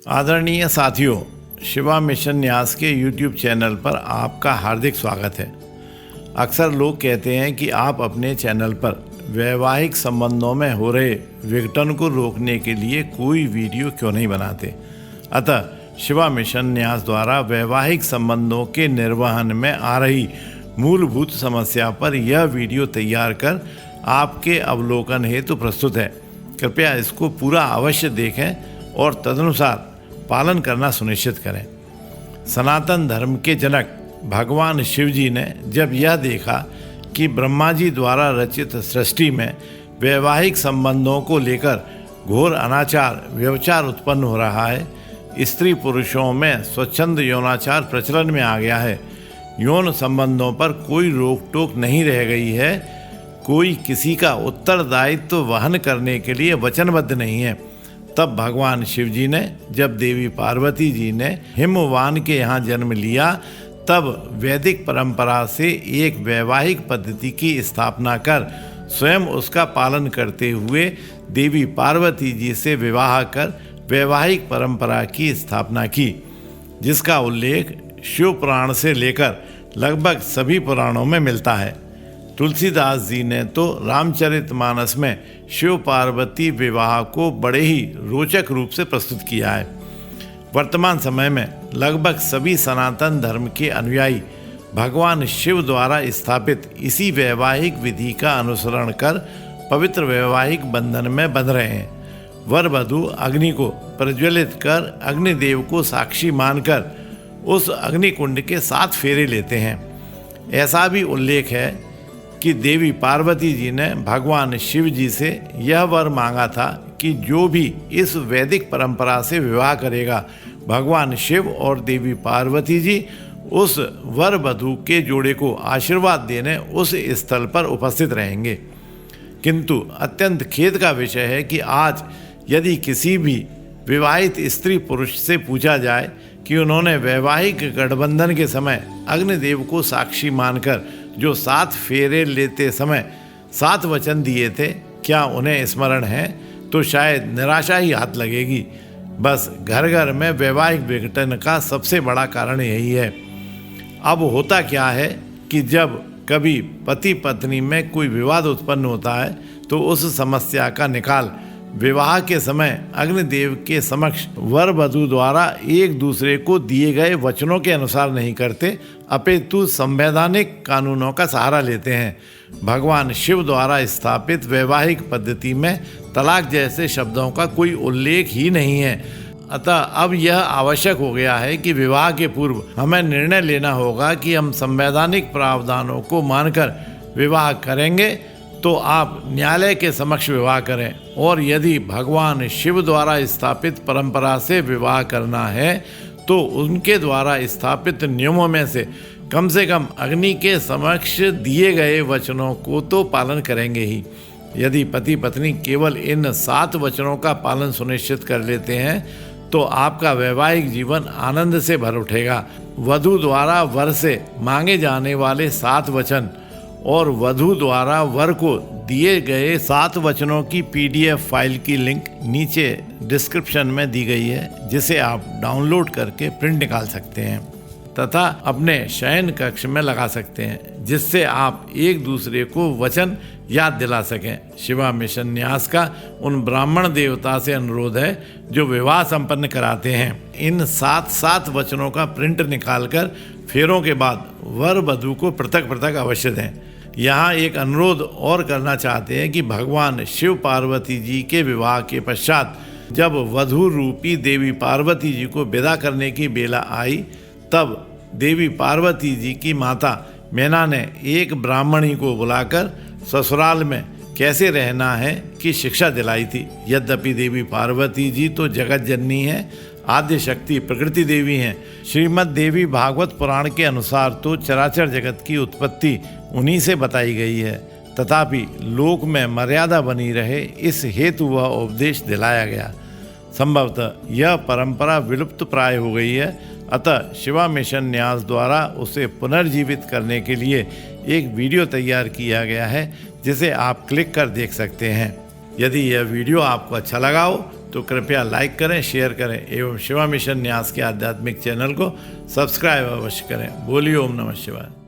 आदरणीय साथियों, शिवा मिशन न्यास के YouTube चैनल पर आपका हार्दिक स्वागत है। अक्सर लोग कहते हैं कि आप अपने चैनल पर वैवाहिक संबंधों में हो रहे विघटन को रोकने के लिए कोई वीडियो क्यों नहीं बनाते। अतः शिवा मिशन न्यास द्वारा वैवाहिक संबंधों के निर्वहन में आ रही मूलभूत समस्या पर यह वीडियो तैयार कर आपके अवलोकन हेतु प्रस्तुत है। कृपया इसको पूरा अवश्य देखें और तदनुसार पालन करना सुनिश्चित करें। सनातन धर्म के जनक भगवान शिव जी ने जब यह देखा कि ब्रह्मा जी द्वारा रचित सृष्टि में वैवाहिक संबंधों को लेकर घोर अनाचार व्यभिचार उत्पन्न हो रहा है, स्त्री पुरुषों में स्वच्छंद यौनाचार प्रचलन में आ गया है, यौन संबंधों पर कोई रोक टोक नहीं रह गई है, कोई किसी का उत्तरदायित्व वहन करने के लिए वचनबद्ध नहीं है, तब भगवान शिव जी ने, जब देवी पार्वती जी ने हिमवान के यहाँ जन्म लिया, तब वैदिक परंपरा से एक वैवाहिक पद्धति की स्थापना कर स्वयं उसका पालन करते हुए देवी पार्वती जी से विवाह कर वैवाहिक परंपरा की स्थापना की, जिसका उल्लेख शिव पुराण से लेकर लगभग सभी पुराणों में मिलता है। तुलसीदास जी ने तो रामचरितमानस में शिव पार्वती विवाह को बड़े ही रोचक रूप से प्रस्तुत किया है। वर्तमान समय में लगभग सभी सनातन धर्म के अनुयायी भगवान शिव द्वारा स्थापित इसी वैवाहिक विधि का अनुसरण कर पवित्र वैवाहिक बंधन में बंध रहे हैं। वर वधू अग्नि को प्रज्वलित कर अग्निदेव को साक्षी मानकर उस अग्निकुंड के 7 फेरे लेते हैं। ऐसा भी उल्लेख है कि देवी पार्वती जी ने भगवान शिव जी से यह वर मांगा था कि जो भी इस वैदिक परंपरा से विवाह करेगा, भगवान शिव और देवी पार्वती जी उस वर वधू के जोड़े को आशीर्वाद देने उस स्थल पर उपस्थित रहेंगे। किंतु अत्यंत खेद का विषय है कि आज यदि किसी भी विवाहित स्त्री पुरुष से पूछा जाए कि उन्होंने वैवाहिक गठबंधन के समय अग्निदेव को साक्षी मानकर जो 7 फेरे लेते समय 7 वचन दिए थे, क्या उन्हें स्मरण है, तो शायद निराशा ही हाथ लगेगी। बस घर घर में वैवाहिक विघटन का सबसे बड़ा कारण यही है। अब होता क्या है कि जब कभी पति पत्नी में कोई विवाद उत्पन्न होता है तो उस समस्या का निकाल विवाह के समय अग्निदेव के समक्ष वर वधू द्वारा एक दूसरे को दिए गए वचनों के अनुसार नहीं करते, अपितु संवैधानिक कानूनों का सहारा लेते हैं। भगवान शिव द्वारा स्थापित वैवाहिक पद्धति में तलाक जैसे शब्दों का कोई उल्लेख ही नहीं है। अतः अब यह आवश्यक हो गया है कि विवाह के पूर्व हमें निर्णय लेना होगा कि हम संवैधानिक प्रावधानों को मानकर विवाह करेंगे तो आप न्यायालय के समक्ष विवाह करें, और यदि भगवान शिव द्वारा स्थापित परंपरा से विवाह करना है तो उनके द्वारा स्थापित नियमों में से कम अग्नि के समक्ष दिए गए वचनों को तो पालन करेंगे ही। यदि पति पत्नी केवल इन 7 वचनों का पालन सुनिश्चित कर लेते हैं तो आपका वैवाहिक जीवन आनंद से भर उठेगा। वधू द्वारा वर से मांगे जाने वाले 7 वचन और वधू द्वारा वर को दिए गए 7 वचनों की PDF फाइल की लिंक नीचे डिस्क्रिप्शन में दी गई है, जिसे आप डाउनलोड करके प्रिंट निकाल सकते हैं तथा अपने शयन कक्ष में लगा सकते हैं, जिससे आप एक दूसरे को वचन याद दिला सकें। शिवा मिशन न्यास का उन ब्राह्मण देवता से अनुरोध है जो विवाह संपन्न कराते हैं, इन 7 वचनों का प्रिंट निकालकर फेरों के बाद वर वधू को पृथक पृथक अवश्य दें। यहाँ एक अनुरोध और करना चाहते हैं कि भगवान शिव पार्वती जी के विवाह के पश्चात जब वधू रूपी देवी पार्वती जी को विदा करने की बेला आई, तब देवी पार्वती जी की माता मैना ने एक ब्राह्मणी को बुलाकर ससुराल में कैसे रहना है की शिक्षा दिलाई थी। यद्यपि देवी पार्वती जी तो जगत जननी है, आद्य शक्ति प्रकृति देवी हैं। श्रीमद् देवी भागवत पुराण के अनुसार तो चराचर जगत की उत्पत्ति उन्हीं से बताई गई है, तथापि लोक में मर्यादा बनी रहे इस हेतु वह उपदेश दिलाया गया। संभवतः यह परंपरा विलुप्त प्राय हो गई है, अतः शिवा मिशन न्यास द्वारा उसे पुनर्जीवित करने के लिए एक वीडियो तैयार किया गया है, जिसे आप क्लिक कर देख सकते हैं। यदि यह वीडियो आपको अच्छा लगा हो तो कृपया लाइक करें, शेयर करें एवं शिवा मिशन न्यास के आध्यात्मिक चैनल को सब्सक्राइब अवश्य करें। बोलिए ओम नमः शिवाय।